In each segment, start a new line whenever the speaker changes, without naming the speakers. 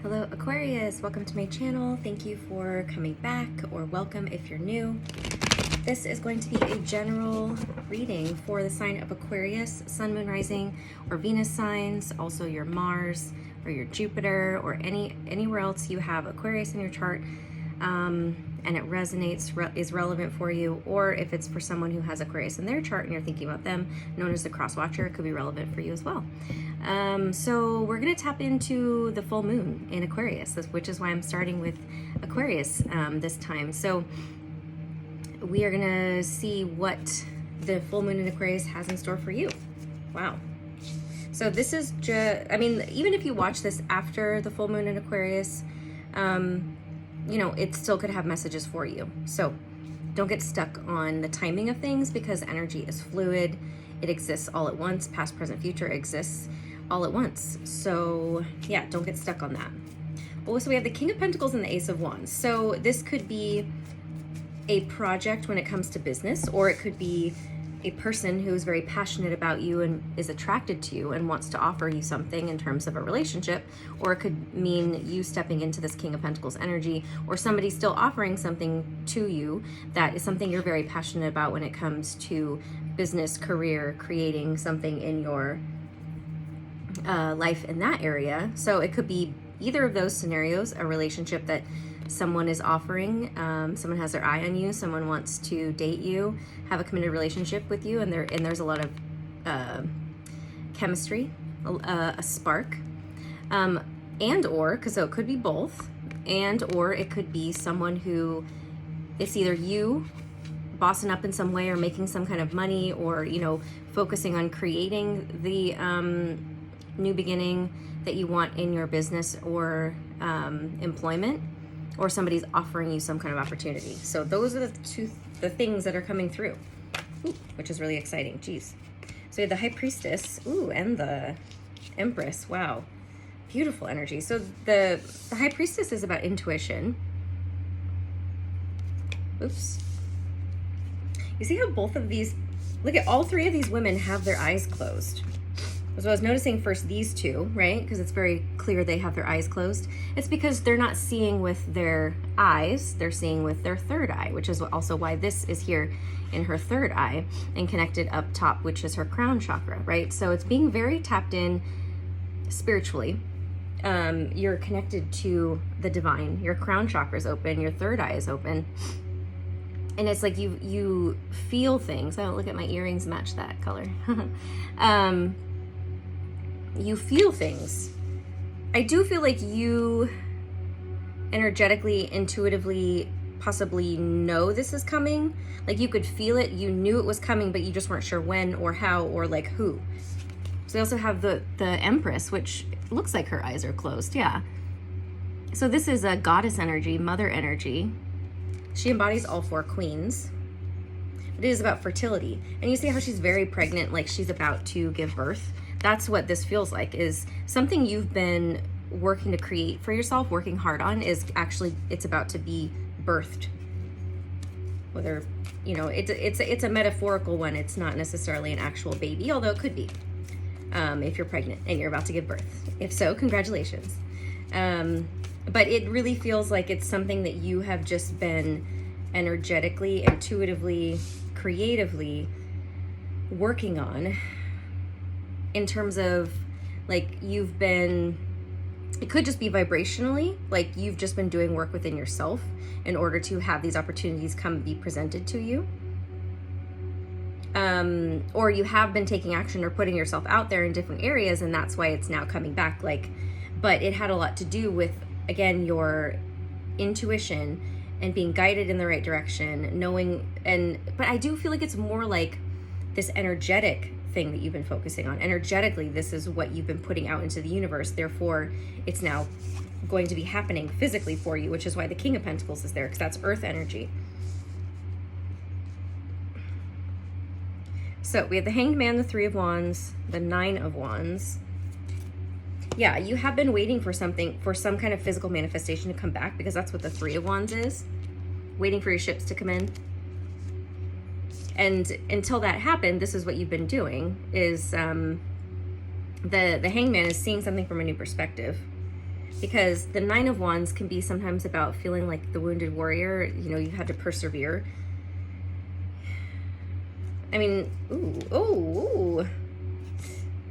Hello Aquarius, welcome to my channel. Thank you for coming back, or welcome if you're new. This is going to be a general reading for the sign of Aquarius, Sun, Moon, Rising, or Venus signs, also your Mars or your Jupiter, or anywhere else you have Aquarius in your chart, and it resonates, is relevant for you, or if it's for someone who has Aquarius in their chart and you're thinking about them, known as the cross watcher, it could be relevant for you as well. So we're going to tap into the full moon in Aquarius, which is why I'm starting with Aquarius this time. So we are going to see what the full moon in Aquarius has in store for you. Wow. So this is just, I mean, even if you watch this after the full moon in Aquarius, you know, it still could have messages for you. So don't get stuck on the timing of things, because energy is fluid. It exists all at once. Past, present, future exists all at once. So yeah, don't get stuck on that. Also, we have the King of Pentacles and the Ace of Wands. So this could be a project when it comes to business, or it could be a person who is very passionate about you and is attracted to you and wants to offer you something in terms of a relationship, or it could mean you stepping into this King of Pentacles energy, or somebody still offering something to you that is something you're very passionate about when it comes to business, career, creating something in your life in that area. So it could be either of those scenarios, a relationship that someone is offering, someone has their eye on you, someone wants to date you, have a committed relationship with you, and there's a lot of chemistry, a spark, and or, because so it could be both, and or it could be someone who, it's either you bossing up in some way or making some kind of money, or, you know, focusing on creating the new beginning that you want in your business or employment, or somebody's offering you some kind of opportunity. So those are the things that are coming through, which is really exciting. Geez. So we have the High Priestess, and the Empress. Wow, beautiful energy. So the High Priestess is about intuition. Oops. You see how both of these, look at all three of these women have their eyes closed. So I was noticing first these two, right? Because it's very clear they have their eyes closed. It's because they're not seeing with their eyes, they're seeing with their third eye, which is also why this is here in her third eye and connected up top, which is her crown chakra, right? So it's being very tapped in spiritually. You're connected to the divine. Your crown chakra is open, your third eye is open. And it's like you feel things. Oh, look at my earrings match that color. You feel things. I do feel like you energetically, intuitively, possibly know this is coming. Like you could feel it, you knew it was coming, but you just weren't sure when or how or like who. So we also have the Empress, which looks like her eyes are closed. Yeah. So this is a goddess energy, mother energy. She embodies all four queens. It is about fertility. And you see how she's very pregnant, like she's about to give birth. That's what this feels like, is something you've been working to create for yourself, working hard on, is actually, it's about to be birthed. Whether, you know, it's a metaphorical one. It's not necessarily an actual baby, although it could be, if you're pregnant and you're about to give birth. If so, congratulations. But it really feels like it's something that you have just been energetically, intuitively, creatively working on, in terms of like you've been, it could just be vibrationally, like you've just been doing work within yourself in order to have these opportunities be presented to you. Or you have been taking action or putting yourself out there in different areas, and that's why it's now coming back. Like, but it had a lot to do with, again, your intuition and being guided in the right direction, knowing, but I do feel like it's more like this energetic thing that you've been focusing on. Energetically, this is what you've been putting out into the universe. Therefore, it's now going to be happening physically for you, which is why the King of Pentacles is there, because that's earth energy. So we have the Hanged Man, the Three of Wands, the Nine of Wands. Yeah, you have been waiting for something, for some kind of physical manifestation to come back, because that's what the Three of Wands is. Waiting for your ships to come in. And until that happened, this is what you've been doing, is the hangman is seeing something from a new perspective. because the Nine of Wands can be sometimes about feeling like the wounded warrior. You know, you had to persevere. I mean, ooh.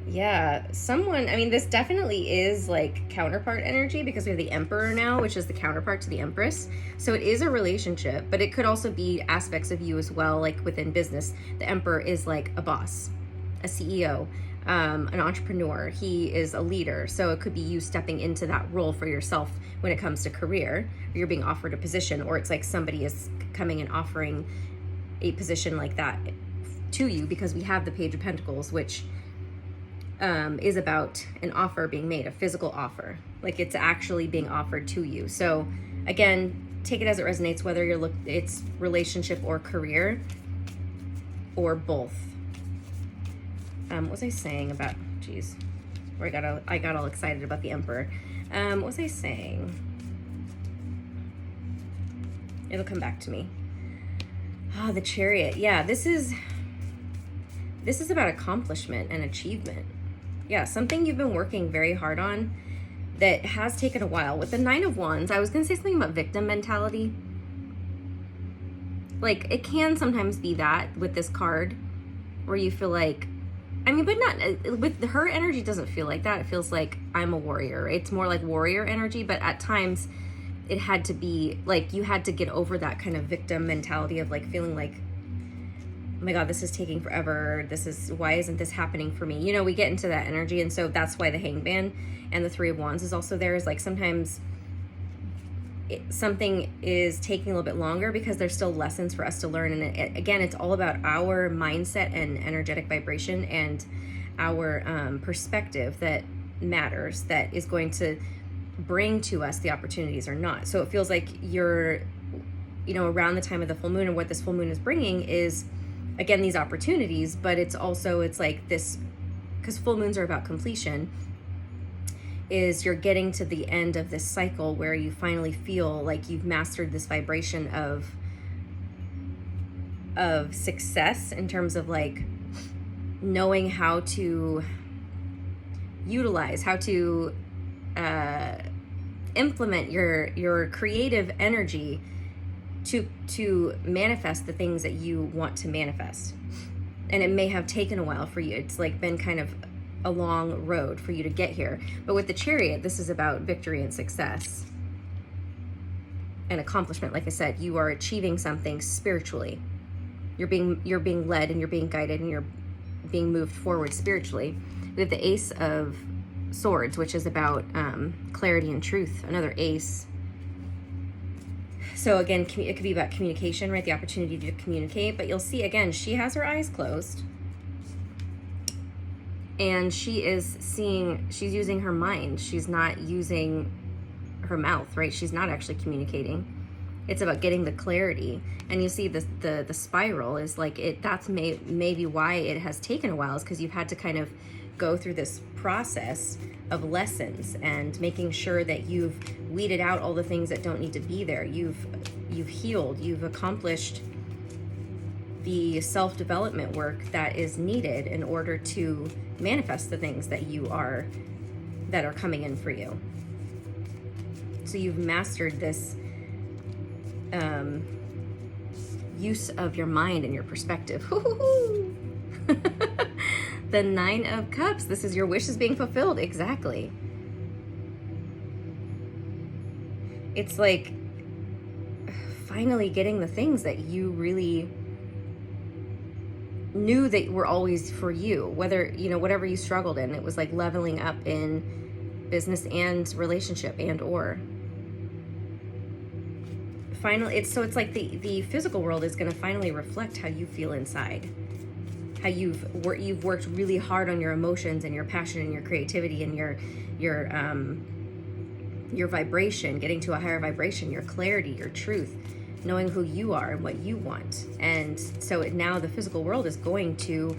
Yeah, someone, I mean, this definitely is like counterpart energy, because we have the Emperor now, which is the counterpart to the Empress. So it is a relationship, but it could also be aspects of you as well, like within business. The Emperor is like a boss, a CEO, an entrepreneur. He is a leader. So it could be you stepping into that role for yourself when it comes to career, or you're being offered a position, or it's like somebody is coming and offering a position like that to you, because we have the Page of Pentacles, which is about an offer being made, a physical offer, like it's actually being offered to you. So again, take it as it resonates, whether it's relationship or career or both. What was I saying about, geez, where I got all excited about the Emperor. What was I saying? It'll come back to me. Ah, the Chariot. Yeah, this is about accomplishment and achievement. Yeah, something you've been working very hard on that has taken a while. With the Nine of Wands, I was going to say something about victim mentality. Like, it can sometimes be that with this card, where you feel like, I mean, but not, with her energy doesn't feel like that. It feels like I'm a warrior. It's more like warrior energy, but at times it had to be like, you had to get over that kind of victim mentality of like feeling like, oh my God, this is taking forever. Why isn't this happening for me? You know, we get into that energy. And so that's why the Hangman and the Three of Wands is also there, is like sometimes something is taking a little bit longer because there's still lessons for us to learn. And again, it's all about our mindset and energetic vibration and our perspective that matters, that is going to bring to us the opportunities or not. So it feels like you're, you know, around the time of the full moon, and what this full moon is bringing is, again, these opportunities, but it's like this, because full moons are about completion, is you're getting to the end of this cycle where you finally feel like you've mastered this vibration of success, in terms of like knowing how to utilize, how to implement your creative energy to manifest the things that you want to manifest. And it may have taken a while for you. It's like been kind of a long road for you to get here. But with the Chariot, this is about victory and success and accomplishment. Like I said, you are achieving something spiritually. You're being led, and you're being guided, and you're being moved forward spiritually. We have the Ace of Swords, which is about clarity and truth. Another ace. So again, it could be about communication, right? The opportunity to communicate. But you'll see, again, she has her eyes closed. And she's using her mind. She's not using her mouth, right? She's not actually communicating. It's about getting the clarity. And you see the spiral is like it. That's maybe why it has taken a while, is because you've had to kind of go through this process of lessons and making sure that you've weeded out all the things that don't need to be there. You've healed. You've accomplished the self-development work that is needed in order to manifest the things that are coming in for you. So you've mastered this use of your mind and your perspective. The Nine of Cups. This is your wishes being fulfilled. Exactly. It's like finally getting the things that you really knew that were always for you, whether, you know, whatever you struggled in. It was like leveling up in business and relationship and or finally it's like the physical world is going to finally reflect how you feel inside, how you've worked really hard on your emotions and your passion and your creativity and your vibration, getting to a higher vibration, your clarity, your truth, knowing who you are and what you want. And so now the physical world is going to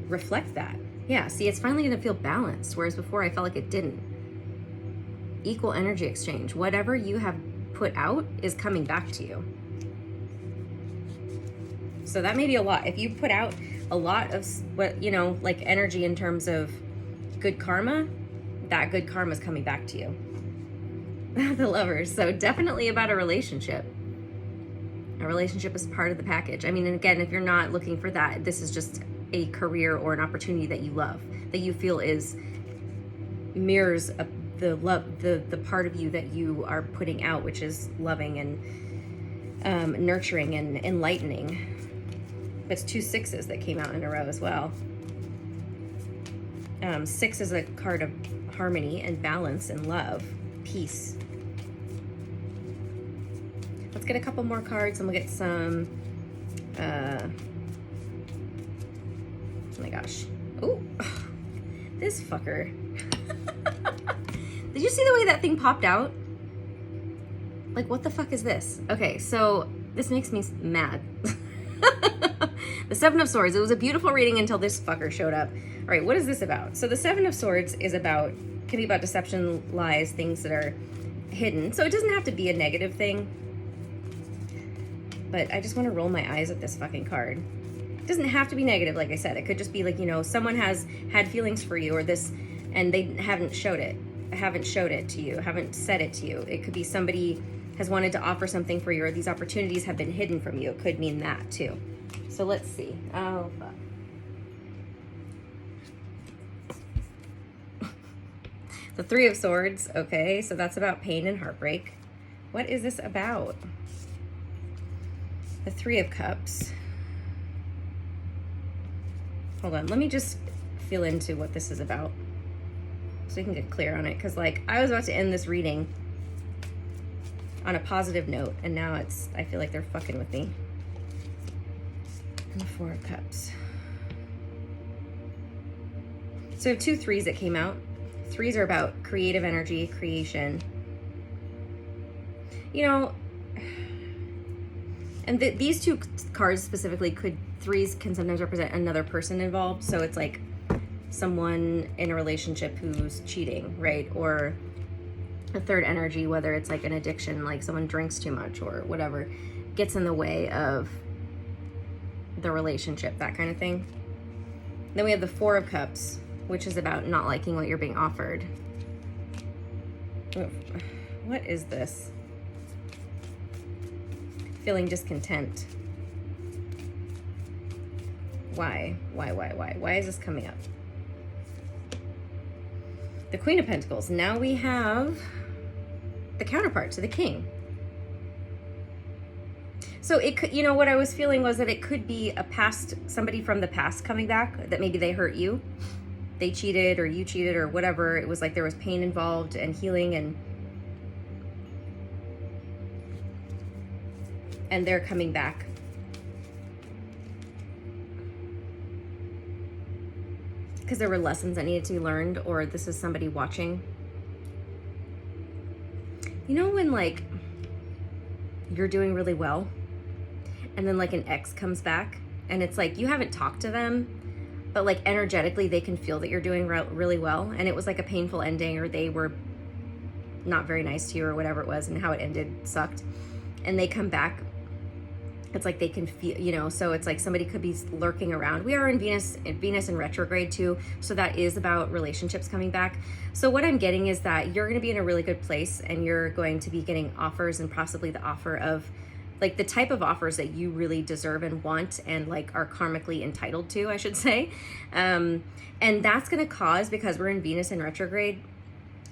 reflect that. Yeah, see, it's finally going to feel balanced, whereas before I felt like it didn't. Equal energy exchange. Whatever you have put out is coming back to you. So that may be a lot. If you put out a lot of what, you know, like energy in terms of good karma, that good karma is coming back to you. The Lovers. So definitely about a relationship. A relationship is part of the package. I mean, and again, if you're not looking for that, this is just a career or an opportunity that you love, that you feel is mirrors the love, the part of you that you are putting out, which is loving and nurturing and enlightening. It's 2 6s that came out in a row as well. 6 is a card of harmony and balance and love, peace. Let's get a couple more cards and we'll get some, oh my gosh. Oh, this fucker. Did you see the way that thing popped out? Like, what the fuck is this? Okay, so this makes me mad. The 7 of Swords. It was a beautiful reading until this fucker showed up. All right, what is this about? So the 7 of Swords is about, can be about deception, lies, things that are hidden. So it doesn't have to be a negative thing. But I just want to roll my eyes at this fucking card. It doesn't have to be negative, like I said. It could just be like, you know, someone has had feelings for you or this, and they haven't showed it to you, haven't said it to you. It could be somebody has wanted to offer something for you, or these opportunities have been hidden from you. It could mean that too. So let's see. Oh, fuck. The 3 of Swords. Okay, so that's about pain and heartbreak. What is this about? The 3 of Cups. Hold on, let me just feel into what this is about so we can get clear on it. Because, like, I was about to end this reading on a positive note, and now it's, I feel like they're fucking with me. And the 4 of Cups. So we have 2 3s that came out. 3s are about creative energy, creation. You know, and these 2 cards specifically 3s can sometimes represent another person involved. So it's like someone in a relationship who's cheating, right? Or a third energy, whether it's like an addiction, like someone drinks too much or whatever, gets in the way of the relationship, that kind of thing. Then we have the 4 of Cups, which is about not liking what you're being offered. What is this? Feeling discontent. Why? Why is this coming up? The Queen of Pentacles. Now we have the counterpart to the King. So it could, you know, what I was feeling was that it could be a past, somebody from the past coming back, that maybe they hurt you. They cheated or you cheated or whatever. It was like there was pain involved and healing, and they're coming back. Because there were lessons that needed to be learned, or this is somebody watching. You know when, like, you're doing really well and then like an ex comes back and it's like you haven't talked to them, but like energetically they can feel that you're doing really well, and it was like a painful ending, or they were not very nice to you or whatever it was, and how it ended sucked, and they come back. It's like they can feel, you know, so it's like somebody could be lurking around. We are in Venus in retrograde too, so that is about relationships coming back. So what I'm getting is that you're going to be in a really good place, and you're going to be getting offers, and possibly the offer of like the type of offers that you really deserve and want, and like are karmically entitled to, I should say. And that's going to cause, because we're in Venus in retrograde,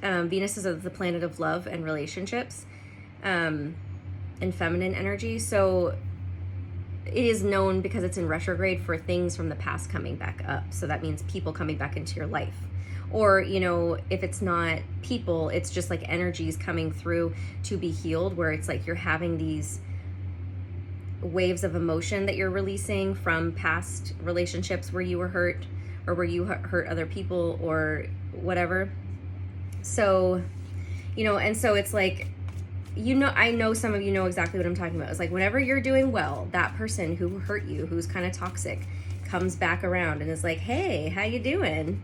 Venus is the planet of love and relationships, and feminine energy. So it is known, because it's in retrograde, for things from the past coming back up. So that means people coming back into your life. Or, you know, if it's not people, it's just like energies coming through to be healed, where it's like you're having these waves of emotion that you're releasing from past relationships where you were hurt, or where you hurt other people or whatever. So, you know, and so it's like, you know, I know some of you know exactly what I'm talking about. It's like whenever you're doing well, that person who hurt you, who's kind of toxic, comes back around and is like, hey, how you doing?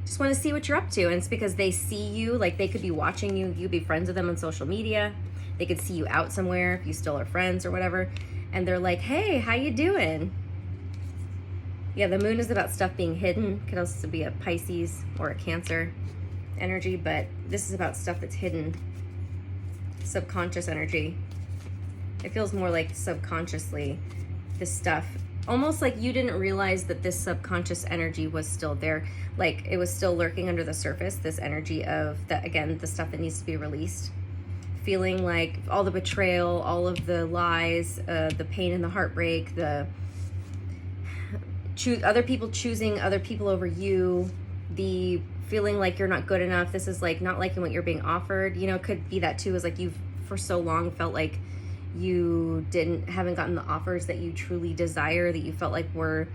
Just want to see what you're up to. And it's because they see you, like they could be watching you, you'd be friends with them on social media. They could see you out somewhere if you still are friends or whatever. And they're like, hey, how you doing? Yeah, the moon is about stuff being hidden. Could also be a Pisces or a Cancer. energy, but this is about stuff that's hidden. Subconscious energy. It feels more like subconsciously, this stuff. Almost like you didn't realize that this subconscious energy was still there. Like it was still lurking under the surface, this energy of, that again, the stuff that needs to be released. Feeling like all the betrayal, all of the lies, the pain and the heartbreak, the other people choosing other people over you, the feeling like you're not good enough. This is like not liking what you're being offered. You know, it could be that too, is like you've for so long felt like you haven't gotten the offers that you truly desire, that you felt like were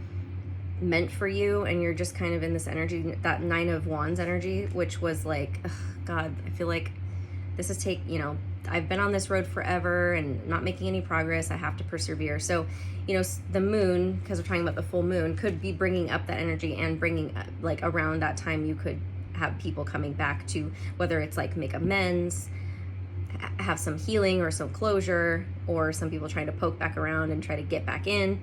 meant for you, and you're just kind of in this energy, that 9 of Wands energy, which was like, ugh, God, I feel like this is I've been on this road forever and not making any progress. I have to persevere. So, the moon, because we're talking about the full moon, could be bringing up that energy, and bringing like around that time you could have people coming back to, whether it's like make amends, have some healing or some closure, or some people trying to poke back around and try to get back in.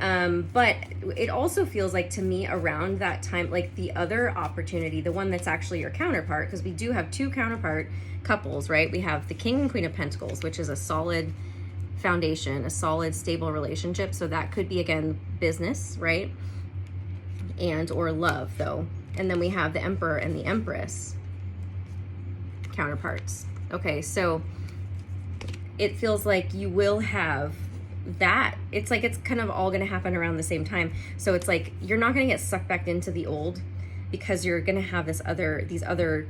But it also feels like to me around that time, like the other opportunity, the one that's actually your counterpart, because we do have 2 counterpart couples, right? We have the King and Queen of Pentacles, which is a solid foundation, a solid, stable relationship. So that could be, again, business, right? And or love, though. And then we have the Emperor and the Empress counterparts. Okay, so it feels like you will have that. It's like it's kind of all going to happen around the same time. So it's like you're not going to get sucked back into the old, because you're going to have these other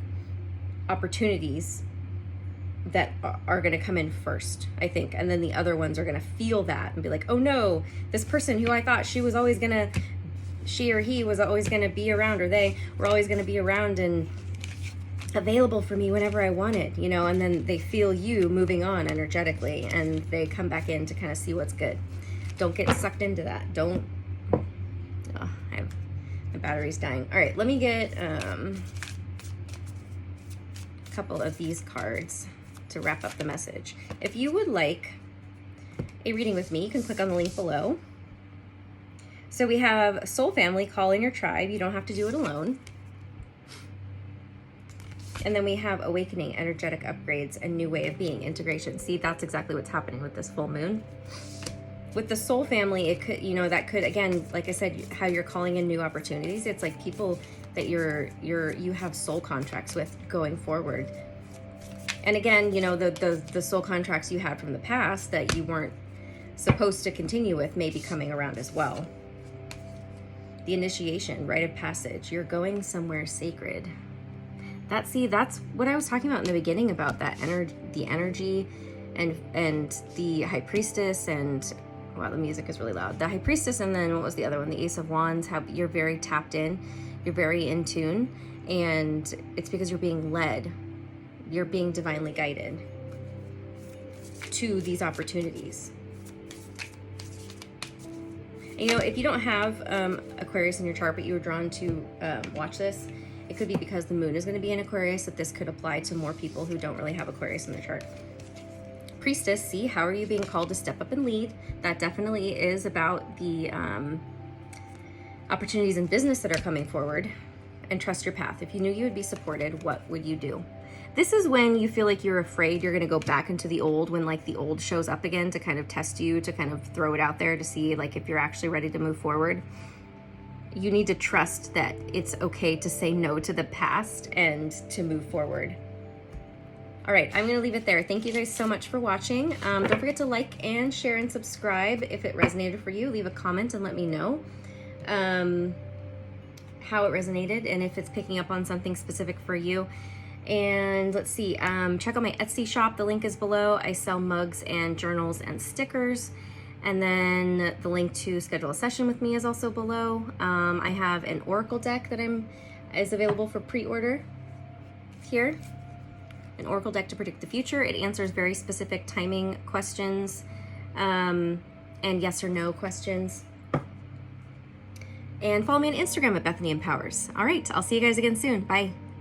opportunities that are going to come in first, I think. And then the other ones are going to feel that and be like, oh no, this person who I thought she or he was always going to be around, or they were always going to be around and available for me whenever I wanted, and then they feel you moving on energetically, and they come back in to kind of see what's good. Don't get sucked into that. Don't. Oh, my battery's dying. All right, let me get a couple of these cards to wrap up the message. If you would like a reading with me, you can click on the link below. So we have Soul Family, call in your tribe. You don't have to do it alone. And then we have Awakening, energetic upgrades, and new way of being, integration. See, that's exactly what's happening with this full moon. With the Soul Family, it could, that could, again, like I said, how you're calling in new opportunities. It's like people that you have soul contracts with going forward. And again, the soul contracts you had from the past that you weren't supposed to continue with may be coming around as well. The initiation, rite of passage. You're going somewhere sacred. That's what I was talking about in the beginning, about that the energy and the High Priestess, and wow, the music is really loud. The High Priestess, and then what was the other one? The Ace of Wands. How you're very tapped in, you're very in tune, and it's because you're being led. You're being divinely guided to these opportunities. And, if you don't have Aquarius in your chart, but you were drawn to watch this, it could be because the moon is going to be in Aquarius, that this could apply to more people who don't really have Aquarius in their chart. Priestess, see, how are you being called to step up and lead? That definitely is about the opportunities in business that are coming forward. And trust your path. If you knew you would be supported, what would you do? This is when you feel like you're afraid you're going to go back into the old, when like the old shows up again to kind of test you, to kind of throw it out there to see like if you're actually ready to move forward. You need to trust that it's okay to say no to the past and to move forward. All right, I'm going to leave it there. Thank you guys so much for watching. Don't forget to like and share and subscribe if it resonated for you. Leave a comment and let me know how it resonated and if it's picking up on something specific for you. And let's see, check out my Etsy shop. The link is below. I sell mugs and journals and stickers. And then the link to schedule a session with me is also below. I have an Oracle deck that is available for pre-order here. An Oracle deck to predict the future. It answers very specific timing questions and yes or no questions. And follow me on Instagram at Bethany Empowers. All right, I'll see you guys again soon. Bye.